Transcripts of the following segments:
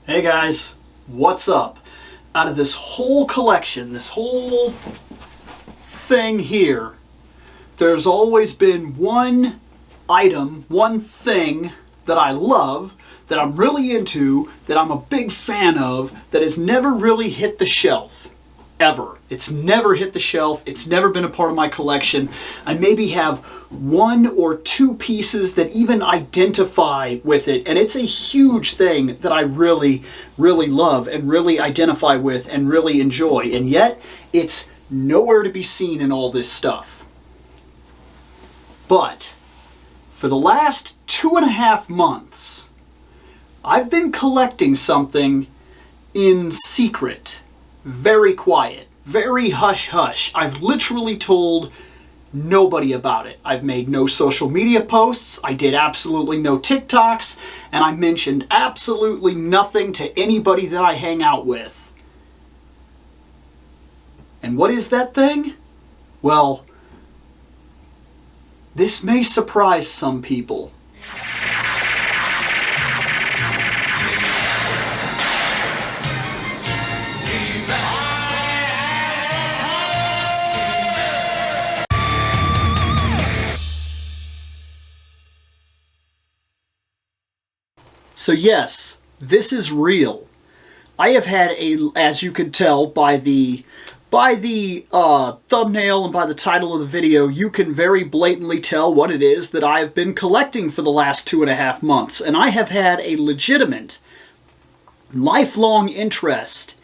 Hey guys, what's up? Out of this whole collection, this whole thing here, there's always been one item, one thing that I love, that I'm really into, that I'm a big fan of, that has never really hit the shelf. Ever. It's never hit the shelf. It's never been a part of my collection. I maybe have one or two pieces that even identify with it, and it's a huge thing that I really, really love and really identify with and really enjoy, and yet it's nowhere to be seen in all this stuff. But for the last 2.5 months, I've been collecting something in secret. Very quiet, very hush-hush. I've literally told nobody about it. I've made no social media posts, I did absolutely no TikToks, and I mentioned absolutely nothing to anybody that I hang out with. And what is that thing? Well, this may surprise some people. So yes, this is real. I have had as you could tell by the thumbnail and by the title of the video, you can very blatantly tell what it is that I have been collecting for the last 2.5 months. And I have had a legitimate, lifelong interest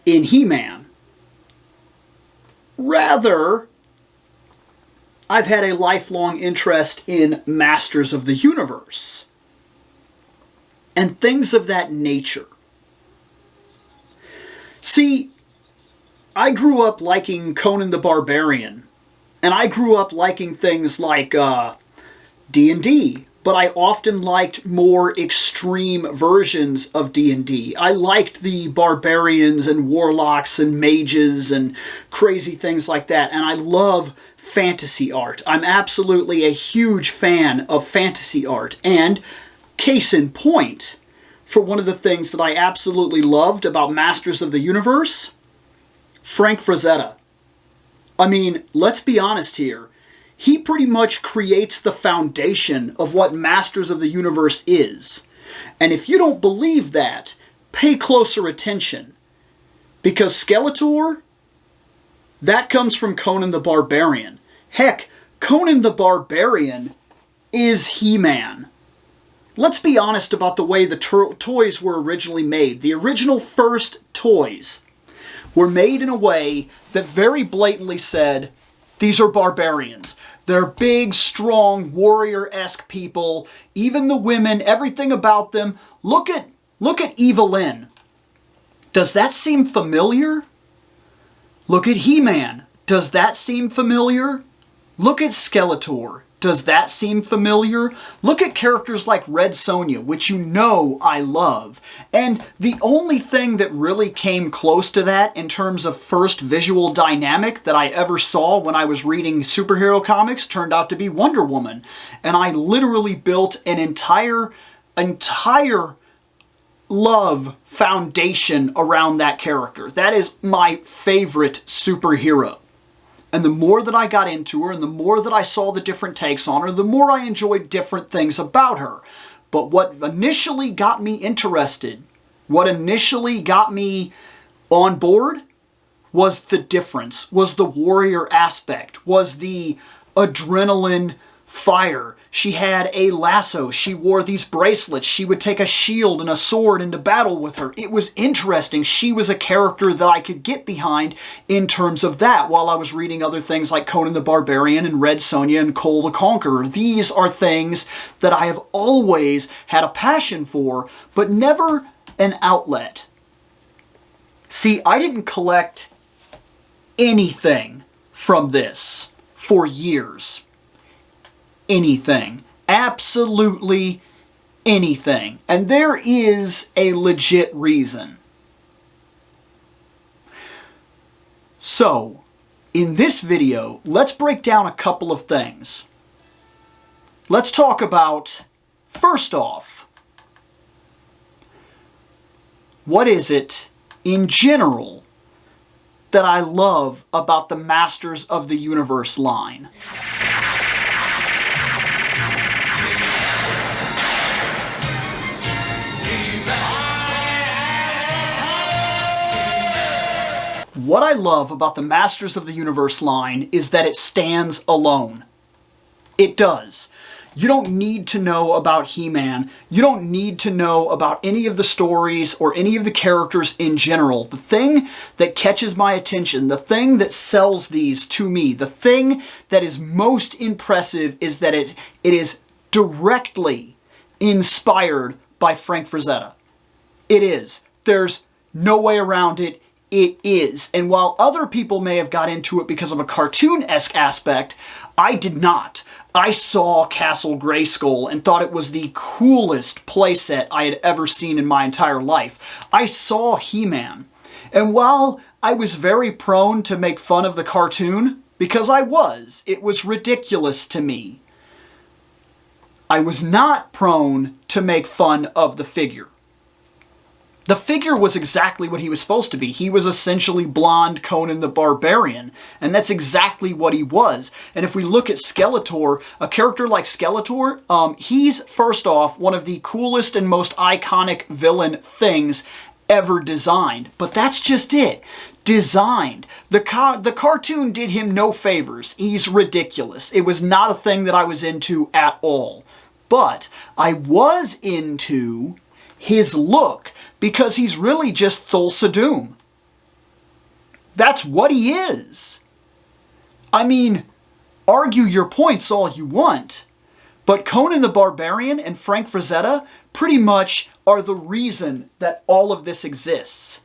in He-Man. Rather, I've had a lifelong interest in Masters of the Universe and things of that nature. See, I grew up liking Conan the Barbarian, and I grew up liking things like D&D, but I often liked more extreme versions of D&D. I liked the barbarians and warlocks and mages and crazy things like that, and I love fantasy art. I'm absolutely a huge fan of fantasy art, and case in point, for one of the things that I absolutely loved about Masters of the Universe, Frank Frazetta. I mean, let's be honest here. He pretty much creates the foundation of what Masters of the Universe is. And if you don't believe that, pay closer attention. Because Skeletor, that comes from Conan the Barbarian. Heck, Conan the Barbarian is He-Man. Let's be honest about the way the toys were originally made. The original first toys were made in a way that very blatantly said, these are barbarians. They're big, strong, warrior-esque people. Even the women, everything about them. Look at Evelyn. Does that seem familiar? Look at He-Man. Does that seem familiar? Look at Skeletor. Does that seem familiar? Look at characters like Red Sonja, which you know I love. And the only thing that really came close to that in terms of first visual dynamic that I ever saw when I was reading superhero comics turned out to be Wonder Woman. And I literally built an entire love foundation around that character. That is my favorite superhero. And the more that I got into her and the more that I saw the different takes on her, the more I enjoyed different things about her. But what initially got me interested, what initially got me on board, was the difference, was the warrior aspect, was the adrenaline fire. She had a lasso. She wore these bracelets. She would take a shield and a sword into battle with her. It was interesting. She was a character that I could get behind in terms of that while I was reading other things like Conan the Barbarian and Red Sonja and Cole the Conqueror. These are things that I have always had a passion for, but never an outlet. See, I didn't collect anything from this for years. Anything. Absolutely anything. And there is a legit reason. So, in this video, let's break down a couple of things. Let's talk about, first off, What is it, in general, that I love about the Masters of the Universe line? What I love about the Masters of the Universe line is that it stands alone. It does. You don't need to know about He-Man. You don't need to know about any of the stories or any of the characters in general. The thing that catches my attention, the thing that sells these to me, the thing that is most impressive is that it is directly inspired by Frank Frazetta. It is. There's no way around it. It is. And while other people may have got into it because of a cartoon-esque aspect, I did not. I saw Castle Grayskull and thought it was the coolest playset I had ever seen in my entire life. I saw He-Man. And while I was very prone to make fun of the cartoon, because it was ridiculous to me, I was not prone to make fun of the figure. The figure was exactly what he was supposed to be. He was essentially blonde Conan the Barbarian, and that's exactly what he was. And if we look at Skeletor, a character like Skeletor, he's, first off, one of the coolest and most iconic villain things ever designed. But that's just it. Designed. The cartoon did him no favors. He's ridiculous. It was not a thing that I was into at all. But I was into his look, because he's really just Thulsa Doom. That's what he is. I mean, argue your points all you want, but Conan the Barbarian and Frank Frazetta pretty much are the reason that all of this exists.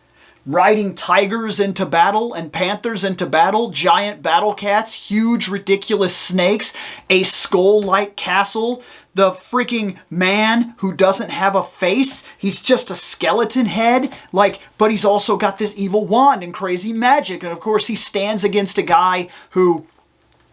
Riding tigers into battle and panthers into battle, giant battle cats, huge ridiculous snakes, a skull-like castle, the freaking man who doesn't have a face, he's just a skeleton head, but he's also got this evil wand and crazy magic, and of course he stands against a guy who,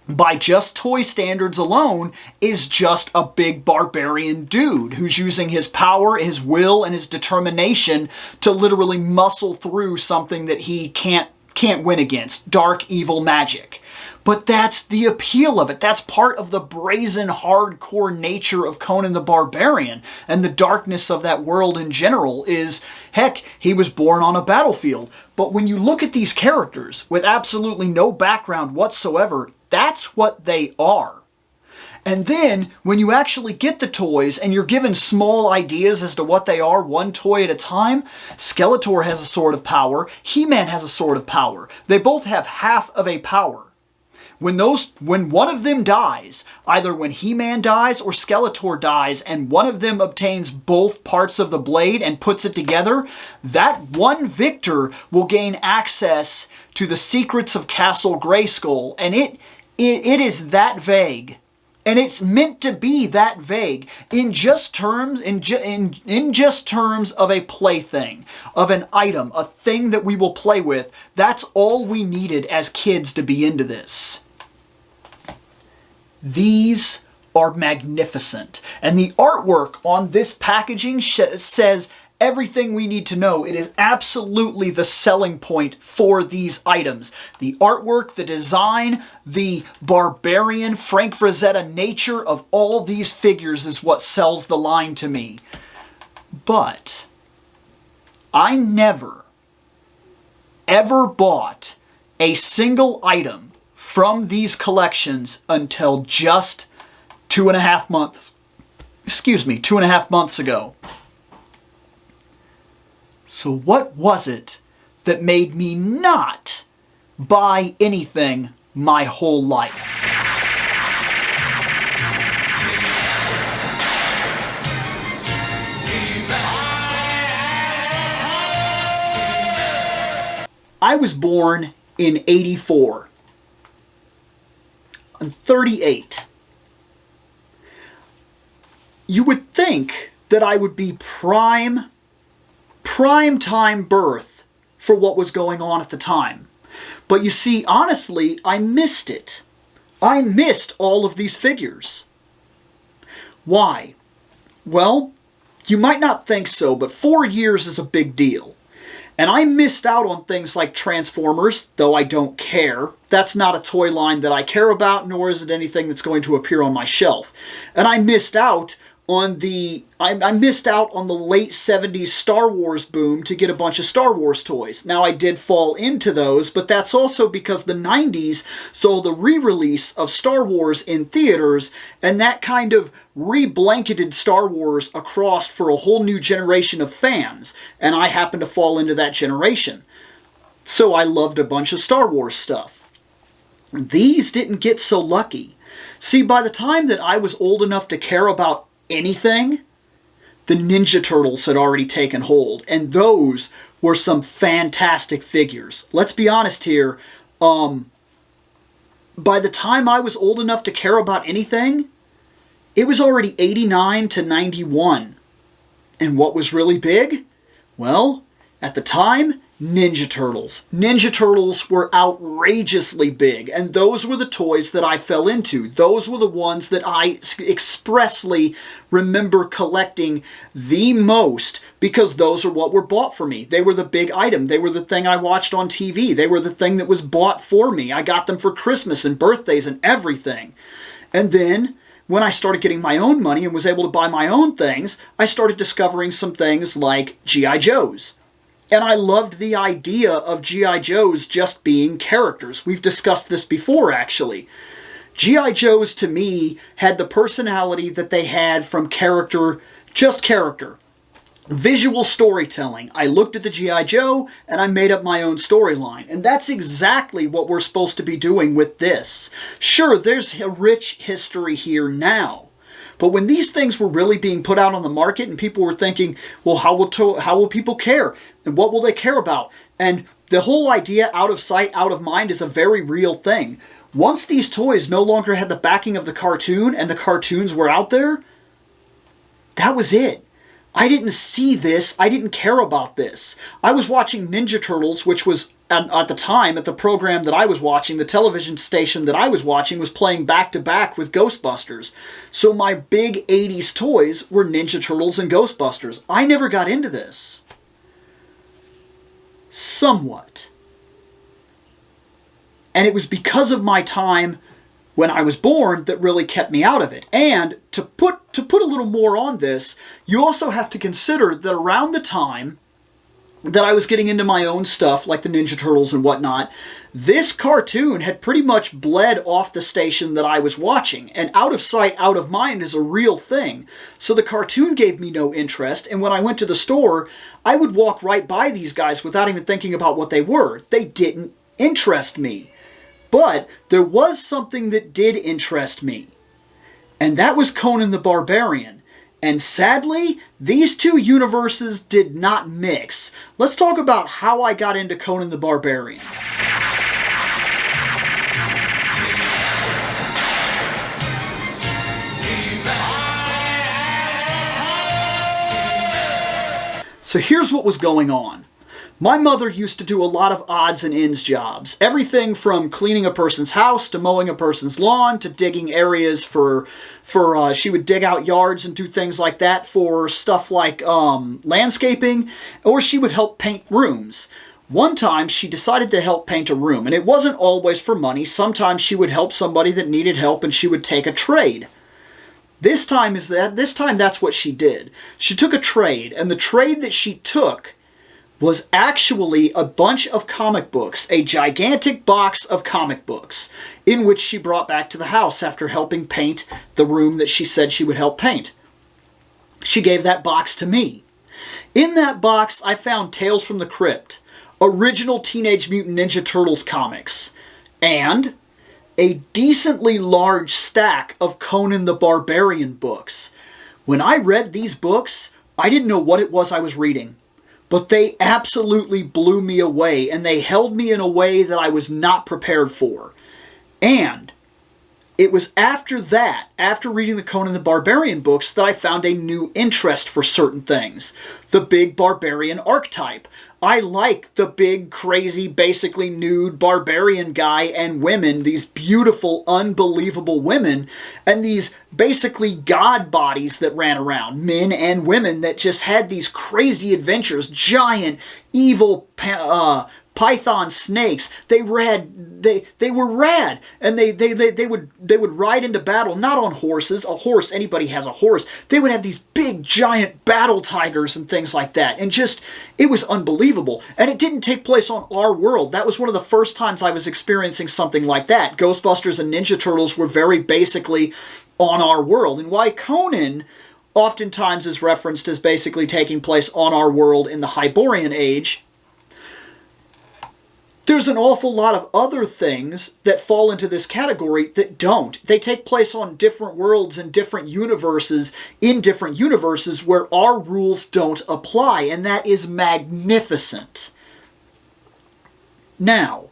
by just toy standards alone, is just a big barbarian dude who's using his power, his will, and his determination to literally muscle through something that he can't win against. Dark, evil magic. But that's the appeal of it. That's part of the brazen, hardcore nature of Conan the Barbarian. And the darkness of that world in general is, heck, he was born on a battlefield. But when you look at these characters with absolutely no background whatsoever, that's what they are. And then, when you actually get the toys and you're given small ideas as to what they are, one toy at a time, Skeletor has a sword of power, He-Man has a sword of power. They both have half of a power. When one of them dies, either when He-Man dies or Skeletor dies, and one of them obtains both parts of the blade and puts it together, that one victor will gain access to the secrets of Castle Grayskull, and it is that vague. And it's meant to be that vague in just terms of a plaything, of an item, a thing that we will play with. That's all we needed as kids to be into this. These are magnificent. And the artwork on this packaging says everything we need to know. It is absolutely the selling point for these items. The artwork, the design, the barbarian Frank Frazetta nature of all these figures is what sells the line to me. But I never, ever bought a single item from these collections until just 2.5 months ago. So what was it that made me not buy anything my whole life? I was born in '84. I'm 38. You would think that I would be prime time birth for what was going on at the time. But you see, honestly, I missed it. I missed all of these figures. Why? Well, You might not think so, but 4 years is a big deal. And I missed out on things like Transformers, though I don't care. That's not a toy line that I care about, nor is it anything that's going to appear on my shelf. And I missed out on the late 70s Star Wars boom to get a bunch of Star Wars toys. Now, I did fall into those, but that's also because the 90s saw the re-release of Star Wars in theaters, and that kind of re-blanketed Star Wars across for a whole new generation of fans, and I happened to fall into that generation. So I loved a bunch of Star Wars stuff. These didn't get so lucky. See, by the time that I was old enough to care about anything, the Ninja Turtles had already taken hold, and those were some fantastic figures. Let's be honest here, by the time I was old enough to care about anything, it was already 89 to 91. And what was really big? Well, at the time, Ninja Turtles. Ninja Turtles were outrageously big, and those were the toys that I fell into. Those were the ones that I expressly remember collecting the most, because those are what were bought for me. They were the big item. They were the thing I watched on TV. They were the thing that was bought for me. I got them for Christmas and birthdays and everything. And then, when I started getting my own money and was able to buy my own things, I started discovering some things like G.I. Joes. And I loved the idea of G.I. Joes just being characters. We've discussed this before, actually. G.I. Joes, to me, had the personality that they had from character, just character. Visual storytelling. I looked at the G.I. Joe, and I made up my own storyline. And that's exactly what we're supposed to be doing with this. Sure, there's a rich history here now. But when these things were really being put out on the market and people were thinking, well, how will people care? And what will they care about? And the whole idea, out of sight, out of mind, is a very real thing. Once these toys no longer had the backing of the cartoon and the cartoons were out there, that was it. I didn't see this. I didn't care about this. I was watching Ninja Turtles, which was, at the time, at the program that I was watching, the television station that I was watching was playing back-to-back with Ghostbusters. So my big 80s toys were Ninja Turtles and Ghostbusters. I never got into this. Somewhat. And it was because of my time when I was born that really kept me out of it. And to put a little more on this, you also have to consider that around the time that I was getting into my own stuff, like the Ninja Turtles and whatnot, this cartoon had pretty much bled off the station that I was watching. And out of sight, out of mind is a real thing. So the cartoon gave me no interest, and when I went to the store, I would walk right by these guys without even thinking about what they were. They didn't interest me. But there was something that did interest me, and that was Conan the Barbarian. And sadly, these two universes did not mix. Let's talk about how I got into Conan the Barbarian. So here's what was going on. My mother used to do a lot of odds and ends jobs. Everything from cleaning a person's house to mowing a person's lawn to digging areas for she would dig out yards and do things like that for stuff like landscaping, or she would help paint rooms. One time she decided to help paint a room, and it wasn't always for money. Sometimes she would help somebody that needed help and she would take a trade. This time that's what she did. She took a trade, and the trade that she took was actually a bunch of comic books, a gigantic box of comic books, in which she brought back to the house after helping paint the room that she said she would help paint. She gave that box to me. In that box, I found Tales from the Crypt, original Teenage Mutant Ninja Turtles comics, and a decently large stack of Conan the Barbarian books. When I read these books, I didn't know what it was I was reading. But they absolutely blew me away, and they held me in a way that I was not prepared for. And it was after that, after reading the Conan the Barbarian books, that I found a new interest for certain things. the big barbarian archetype. I like the big, crazy, basically nude barbarian guy and women, these beautiful, unbelievable women, and these basically god bodies that ran around, men and women that just had these crazy adventures, giant, evil python snakes. They were rad, and they would ride into battle not on horses. A horse, anybody has a horse. They would have these big giant battle tigers and things like that, and just it was unbelievable. And it didn't take place on our world. That was one of the first times I was experiencing something like that. Ghostbusters and Ninja Turtles were very basically on our world, and why Conan oftentimes is referenced as basically taking place on our world in the Hyborian Age. There's an awful lot of other things that fall into this category that don't. They take place on different worlds and different universes, in different universes where our rules don't apply, and that is magnificent. Now,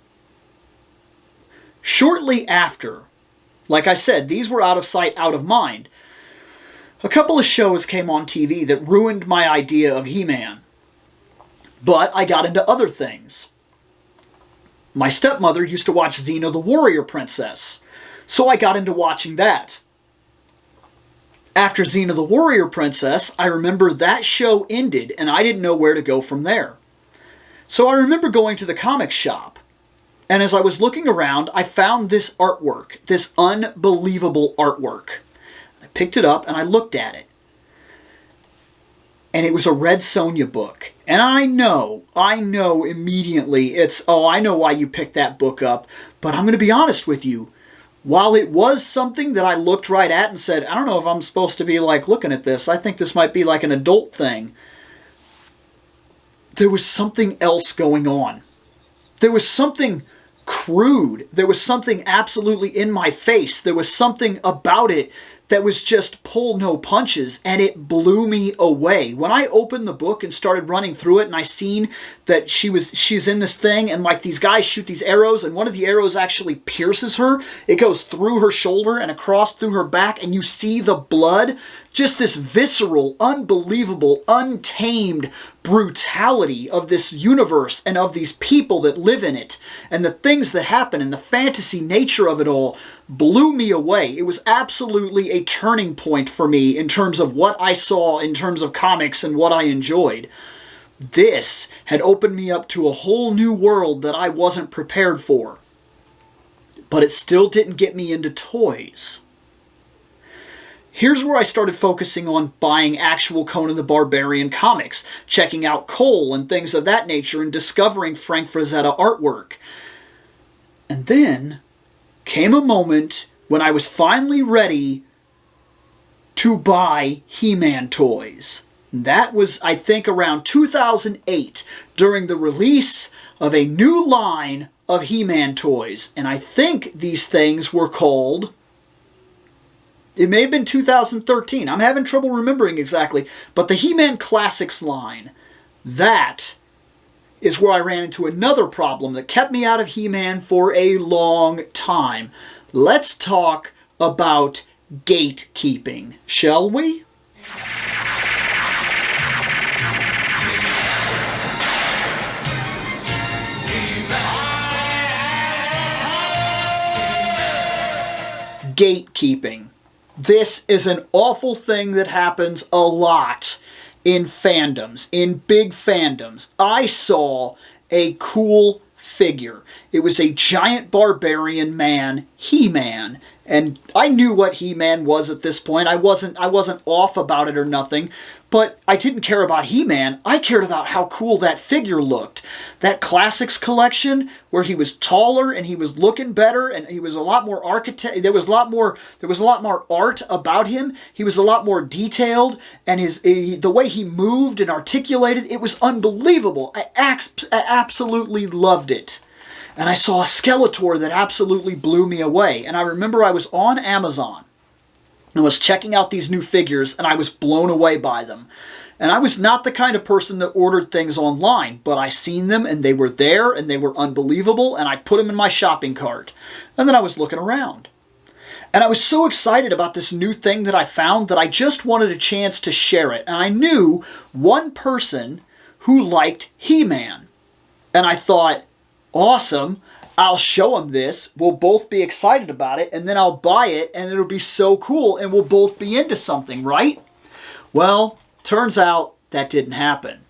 shortly after, like I said, these were out of sight, out of mind, a couple of shows came on TV that ruined my idea of He-Man. But I got into other things. My stepmother used to watch Xena the Warrior Princess, so I got into watching that. After Xena the Warrior Princess, I remember that show ended and I didn't know where to go from there. So I remember going to the comic shop, and as I was looking around, I found this artwork, this unbelievable artwork. I picked it up and I looked at it. And it was a Red Sonja book. And I know immediately it's, oh, I know why you picked that book up. But I'm going to be honest with you. While it was something that I looked right at and said, I don't know if I'm supposed to be like looking at this. I think this might be like an adult thing. There was something else going on. There was something crude. There was something absolutely in my face. There was something about it that was just pull no punches, and it blew me away. When I opened the book and started running through it, and I seen that she's in this thing, and like these guys shoot these arrows, and one of the arrows actually pierces her. It goes through her shoulder and across through her back, and you see the blood. Just this visceral, unbelievable, untamed brutality of this universe and of these people that live in it, and the things that happen and the fantasy nature of it all blew me away. It was absolutely a turning point for me in terms of what I saw in terms of comics and what I enjoyed. This had opened me up to a whole new world that I wasn't prepared for. But it still didn't get me into toys. Here's where I started focusing on buying actual Conan the Barbarian comics, checking out Cole and things of that nature, and discovering Frank Frazetta artwork. And then came a moment when I was finally ready to buy He-Man toys. That was, I think, around 2008, during the release of a new line of He-Man toys. And I think these things were called... It may have been 2013. I'm having trouble remembering exactly. But the He-Man Classics line, that is where I ran into another problem that kept me out of He-Man for a long time. Let's talk about gatekeeping, shall we? Gatekeeping. This is an awful thing that happens a lot in fandoms, in big fandoms. I saw a cool figure. It was a giant barbarian man, He-Man, and I knew what He-Man was at this point. I wasn't off about it or nothing, but I didn't care about He-Man. I cared about how cool that figure looked. That Classics collection where he was taller and he was looking better and he was a lot more there was a lot more art about him. He was a lot more detailed, and the way he moved and articulated, it was unbelievable. I absolutely loved it. And I saw a Skeletor that absolutely blew me away. And I remember I was on Amazon and was checking out these new figures, and I was blown away by them. And I was not the kind of person that ordered things online, but I seen them and they were there and they were unbelievable, and I put them in my shopping cart. And then I was looking around. And I was so excited about this new thing that I found that I just wanted a chance to share it. And I knew one person who liked He-Man. And I thought, awesome, I'll show him this, we'll both be excited about it, and then I'll buy it, and it'll be so cool, and we'll both be into something, right? Well, turns out that didn't happen.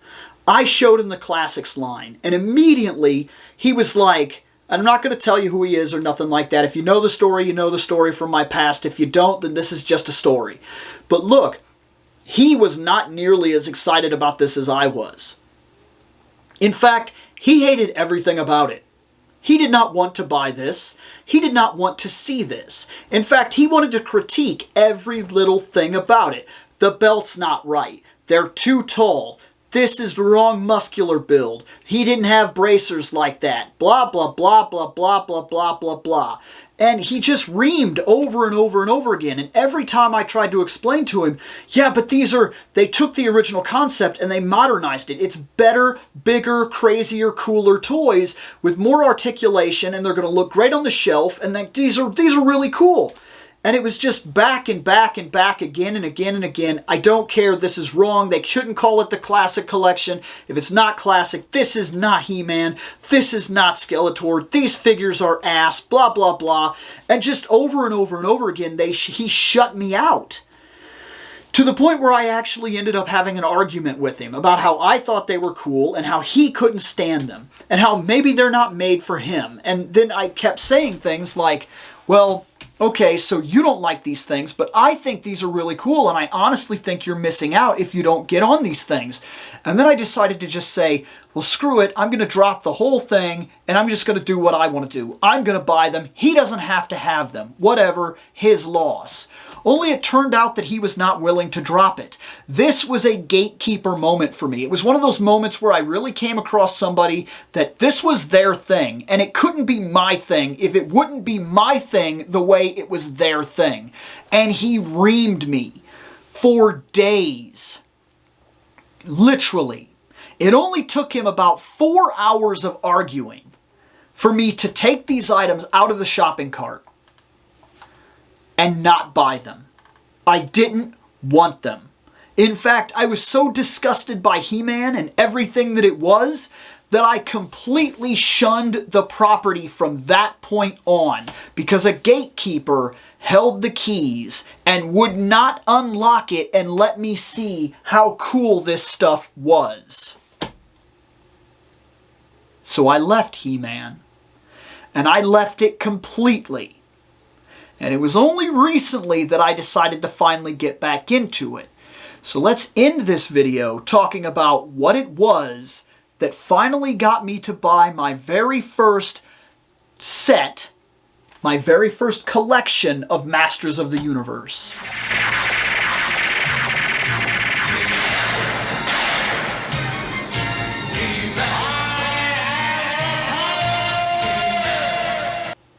I showed him the Classics line, and immediately he was like, I'm not going to tell you who he is or nothing like that. If you know the story, you know the story from my past. If you don't, then this is just a story. But look, he was not nearly as excited about this as I was. In fact, he hated everything about it. He did not want to buy this. He did not want to see this. In fact, he wanted to critique every little thing about it. The belt's not right. They're too tall. This is the wrong muscular build. He didn't have bracers like that. Blah, blah, blah, blah, blah, blah, blah, blah, blah. And he just reamed over and over and over again. And every time I tried to explain to him, yeah, but they took the original concept and they modernized it. It's better, bigger, crazier, cooler toys with more articulation, and they're going to look great on the shelf, and these are really cool. And it was just back and back and back again and again and again. I don't care. This is wrong. They shouldn't call it the Classic Collection. If it's not classic, this is not He-Man. This is not Skeletor. These figures are ass. Blah, blah, blah. And just over and over and over again, he shut me out. To the point where I actually ended up having an argument with him about how I thought they were cool and how he couldn't stand them and how maybe they're not made for him. And then I kept saying things like, well, okay, so you don't like these things, but I think these are really cool, and I honestly think you're missing out if you don't get on these things. And then I decided to just say, well, screw it, I'm going to drop the whole thing, and I'm just going to do what I want to do. I'm going to buy them. He doesn't have to have them. Whatever, his loss. Only it turned out that he was not willing to drop it. This was a gatekeeper moment for me. It was one of those moments where I really came across somebody that this was their thing, and it couldn't be my thing if it wouldn't be my thing the way it was their thing. And he reamed me for days. Literally. It only took him about 4 hours of arguing for me to take these items out of the shopping cart and not buy them. I didn't want them. In fact, I was so disgusted by He-Man and everything that it was that I completely shunned the property from that point on because a gatekeeper held the keys and would not unlock it and let me see how cool this stuff was. So I left He-Man, and I left it completely. And it was only recently that I decided to finally get back into it. So let's end this video talking about what it was that finally got me to buy my very first set, my very first collection of Masters of the Universe.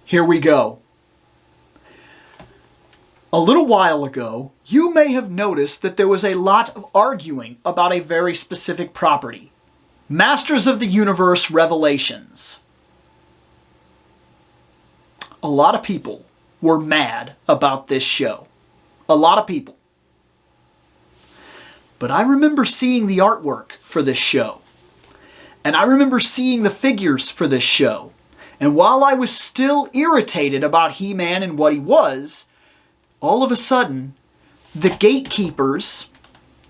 Here we go. A little while ago, you may have noticed that there was a lot of arguing about a very specific property. Masters of the Universe Revelations. A lot of people were mad about this show. A lot of people. But I remember seeing the artwork for this show. And I remember seeing the figures for this show. And while I was still irritated about He-Man and what he was, all of a sudden, the gatekeepers,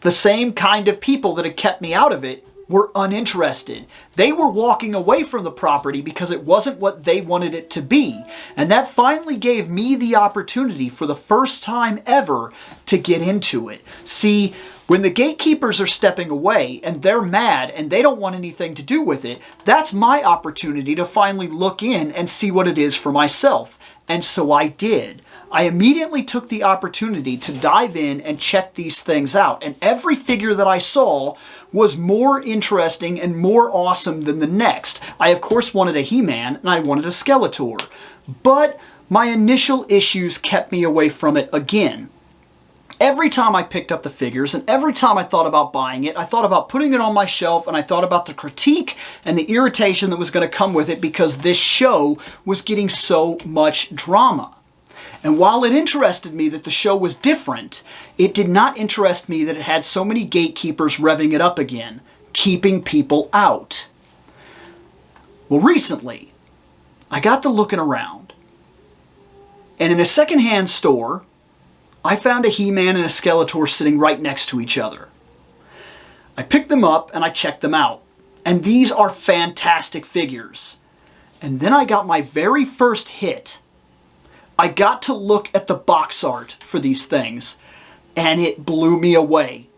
the same kind of people that had kept me out of it, were uninterested. They were walking away from the property because it wasn't what they wanted it to be. And that finally gave me the opportunity for the first time ever to get into it. See, when the gatekeepers are stepping away and they're mad and they don't want anything to do with it, that's my opportunity to finally look in and see what it is for myself. And so I did. I immediately took the opportunity to dive in and check these things out. And every figure that I saw was more interesting and more awesome than the next. I, of course, wanted a He-Man and I wanted a Skeletor. But my initial issues kept me away from it again. Every time I picked up the figures and every time I thought about buying it, I thought about putting it on my shelf and I thought about the critique and the irritation that was going to come with it because this show was getting so much drama. And while it interested me that the show was different, it did not interest me that it had so many gatekeepers revving it up again, keeping people out. Well, recently, I got to looking around, and in a secondhand store, I found a He-Man and a Skeletor sitting right next to each other. I picked them up and I checked them out, and these are fantastic figures. And then I got my very first hit. I got to look at the box art for these things, and it blew me away.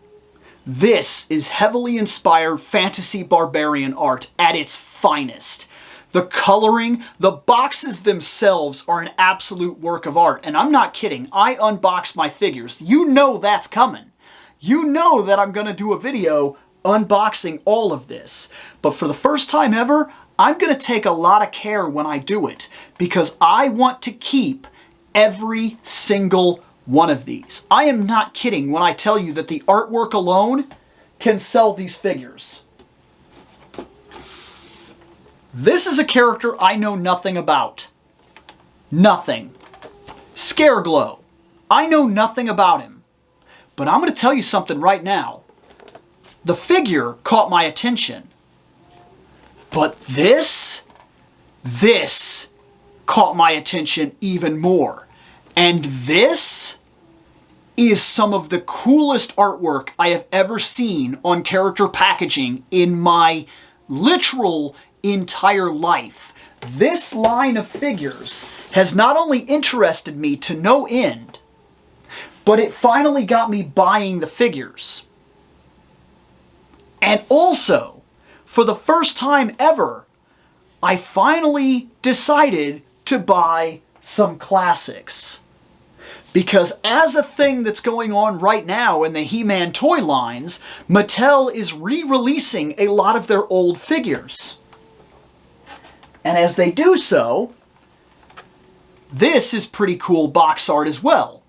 This is heavily inspired fantasy barbarian art at its finest. The coloring, the boxes themselves are an absolute work of art. And I'm not kidding, I unboxed my figures. You know that's coming. You know that I'm going to do a video unboxing all of this. But for the first time ever, I'm going to take a lot of care when I do it, because I want to keep every single one of these. I am not kidding when I tell you that the artwork alone can sell these figures. This is a character I know nothing about. Nothing. Scareglow. I know nothing about him. But I'm going to tell you something right now. The figure caught my attention. But this caught my attention even more. And this is some of the coolest artwork I have ever seen on character packaging in my literal entire life. This line of figures has not only interested me to no end, but it finally got me buying the figures. And also, for the first time ever, I finally decided to buy some classics. Because as a thing that's going on right now in the He-Man toy lines, Mattel is re-releasing a lot of their old figures. And as they do so, this is pretty cool box art as well.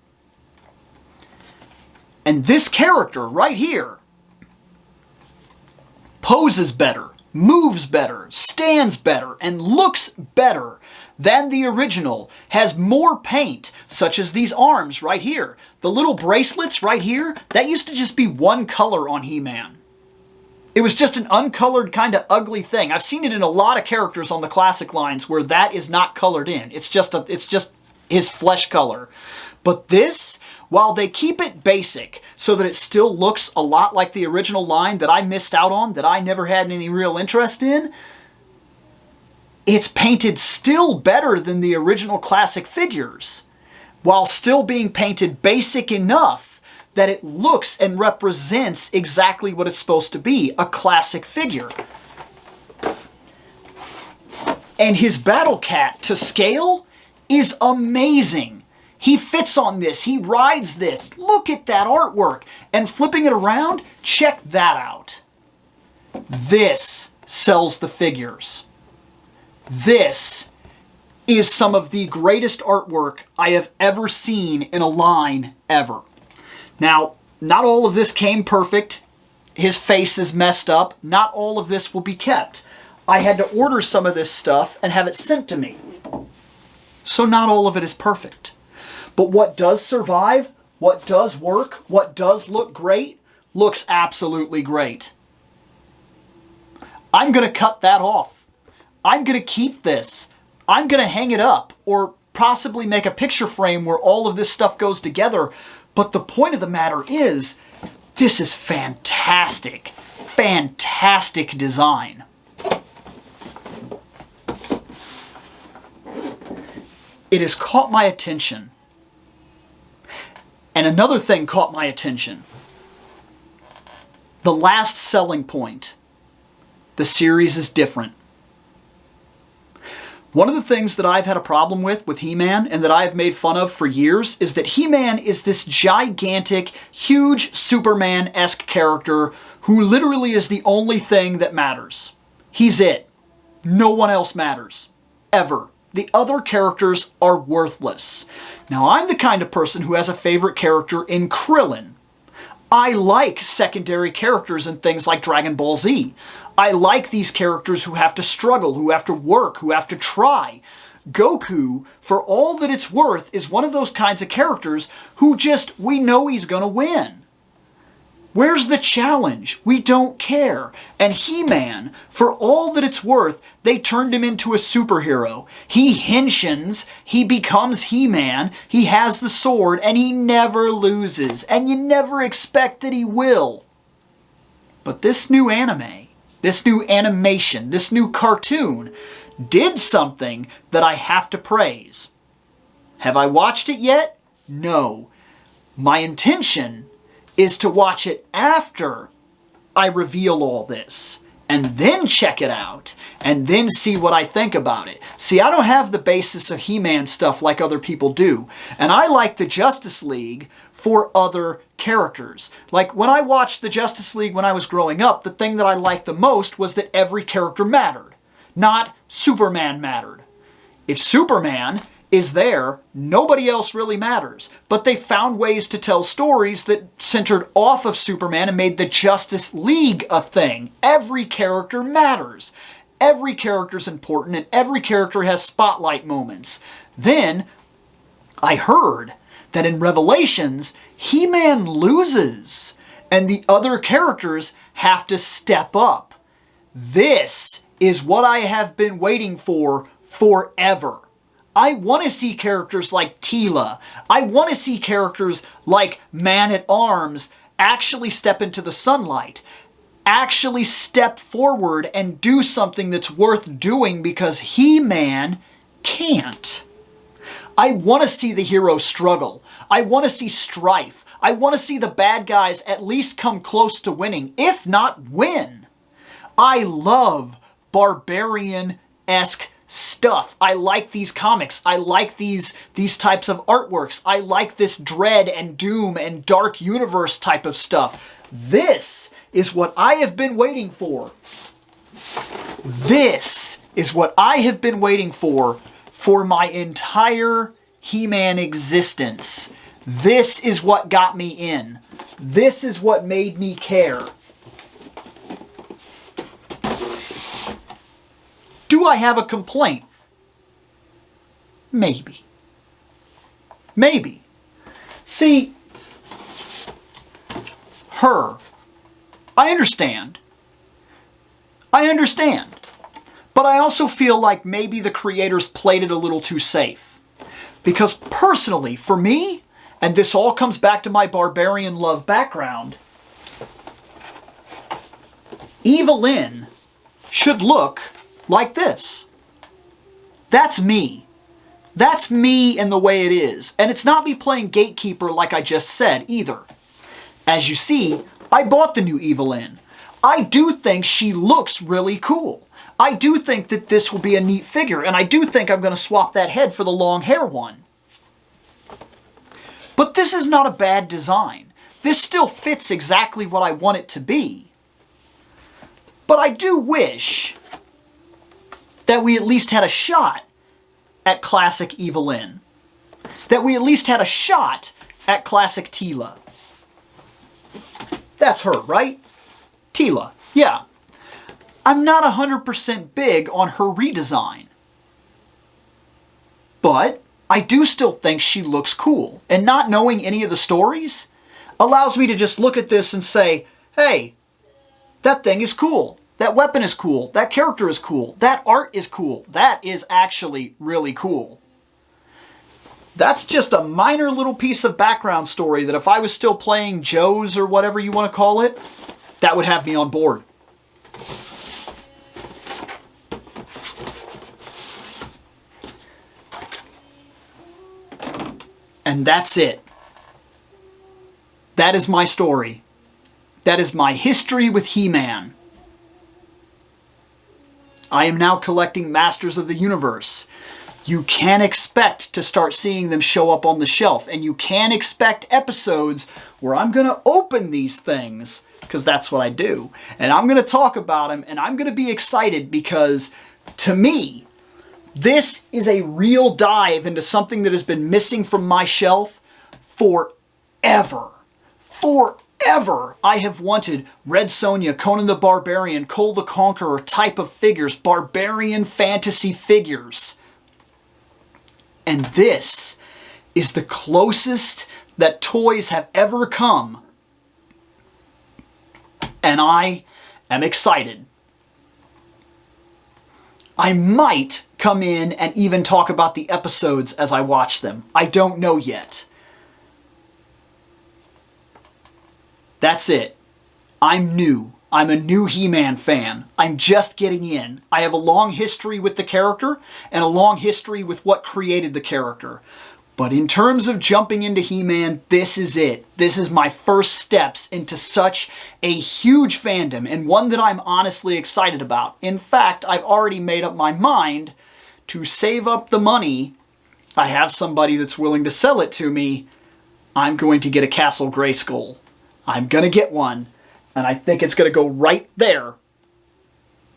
And this character right here poses better, moves better, stands better, and looks better than the original. Has more paint, such as these arms right here. The little bracelets right here, that used to just be one color on He-Man. It was just an uncolored kind of ugly thing. I've seen it in a lot of characters on the classic lines where that is not colored in. It's just his flesh color. But this, while they keep it basic so that it still looks a lot like the original line that I missed out on, that I never had any real interest in, it's painted still better than the original classic figures, while still being painted basic enough that it looks and represents exactly what it's supposed to be, a classic figure. And his Battle Cat to scale is amazing. He fits on this, he rides this. Look at that artwork. And flipping it around, check that out. This sells the figures. This is some of the greatest artwork I have ever seen in a line ever. Now, not all of this came perfect. His face is messed up. Not all of this will be kept. I had to order some of this stuff and have it sent to me. So not all of it is perfect. But what does survive, what does work, what does look great, looks absolutely great. I'm going to cut that off. I'm going to keep this. I'm going to hang it up or possibly make a picture frame where all of this stuff goes together. But the point of the matter is, this is fantastic, fantastic design. It has caught my attention. And another thing caught my attention. The last selling point. The series is different. One of the things that I've had a problem with He-Man, and that I've made fun of for years, is that He-Man is this gigantic, huge Superman-esque character who literally is the only thing that matters. He's it. No one else matters. Ever. The other characters are worthless. Now, I'm the kind of person who has a favorite character in Krillin. I like secondary characters in things like Dragon Ball Z. I like these characters who have to struggle, who have to work, who have to try. Goku, for all that it's worth, is one of those kinds of characters who just, we know he's gonna win. Where's the challenge? We don't care. And He-Man, for all that it's worth, they turned him into a superhero. He henshins, he becomes He-Man, he has the sword, and he never loses. And you never expect that he will. But this new anime, this new animation, this new cartoon, did something that I have to praise. Have I watched it yet? No. My intention is to watch it after I reveal all this, and then check it out, and then see what I think about it. See, I don't have the basis of He-Man stuff like other people do, and I like the Justice League for other characters. Like, when I watched the Justice League when I was growing up, the thing that I liked the most was that every character mattered, not Superman mattered. If Superman is there, nobody else really matters. But they found ways to tell stories that centered off of Superman and made the Justice League a thing. Every character matters. Every character's important, and every character has spotlight moments. Then, I heard that in Revelations, He-Man loses, and the other characters have to step up. This is what I have been waiting for forever. I want to see characters like Teela. I want to see characters like Man-at-Arms actually step into the sunlight, actually step forward and do something that's worth doing because He-Man can't. I want to see the hero struggle. I want to see strife. I want to see the bad guys at least come close to winning, if not win. I love barbarian-esque stuff. I like these comics. I like these types of artworks. I like this dread and doom and dark universe type of stuff. This is what I have been waiting for. This is what I have been waiting for my entire He-Man existence. This is what got me in. This is what made me care. Do I have a complaint? Maybe. Maybe. See, her. I understand. I understand. But I also feel like maybe the creators played it a little too safe. Because personally, for me, and this all comes back to my barbarian love background, Evelyn should look like this. That's me. That's me in the way it is. And it's not me playing gatekeeper like I just said either. As you see, I bought the new Evelyn. I do think she looks really cool. I do think that this will be a neat figure, and I do think I'm going to swap that head for the long hair one. But this is not a bad design. This still fits exactly what I want it to be. But I do wish that we at least had a shot at classic Evelyn. That we at least had a shot at classic Teela. That's her, right? Teela, yeah. I'm not 100% big on her redesign. But I do still think she looks cool. And not knowing any of the stories allows me to just look at this and say, hey, that thing is cool. That weapon is cool. That character is cool. That art is cool. That is actually really cool. That's just a minor little piece of background story that if I was still playing Joe's or whatever you want to call it, that would have me on board. And that's it. That is my story. That is my history with He-Man. I am now collecting Masters of the Universe. You can expect to start seeing them show up on the shelf, and you can expect episodes where I'm going to open these things, because that's what I do. And I'm going to talk about them, and I'm going to be excited because, to me, this is a real dive into something that has been missing from my shelf forever. Forever I have wanted Red Sonja, Conan the Barbarian, Cole the Conqueror type of figures, barbarian fantasy figures. And this is the closest that toys have ever come. And I am excited. I might come in and even talk about the episodes as I watch them. I don't know yet. That's it. I'm new. I'm a new He-Man fan. I'm just getting in. I have a long history with the character and a long history with what created the character. But in terms of jumping into He-Man, this is it. This is my first steps into such a huge fandom, and one that I'm honestly excited about. In fact, I've already made up my mind to save up the money. I have somebody that's willing to sell it to me. I'm going to get a Castle Grayskull. I'm going to get one, and I think it's going to go right there.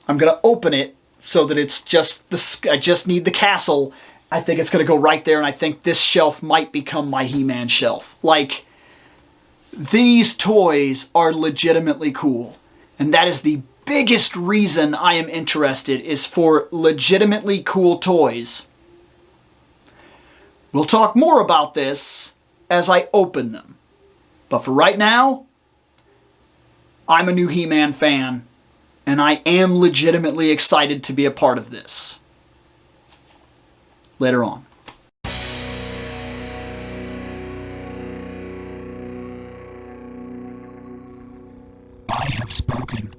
I'm going to open it so that it's just I just need the castle. I think it's going to go right there, and I think this shelf might become my He-Man shelf. Like, these toys are legitimately cool, and that is the biggest reason I am interested, is for legitimately cool toys. We'll talk more about this as I open them. But for right now, I'm a new He-Man fan, and I am legitimately excited to be a part of this. Later on. I have spoken.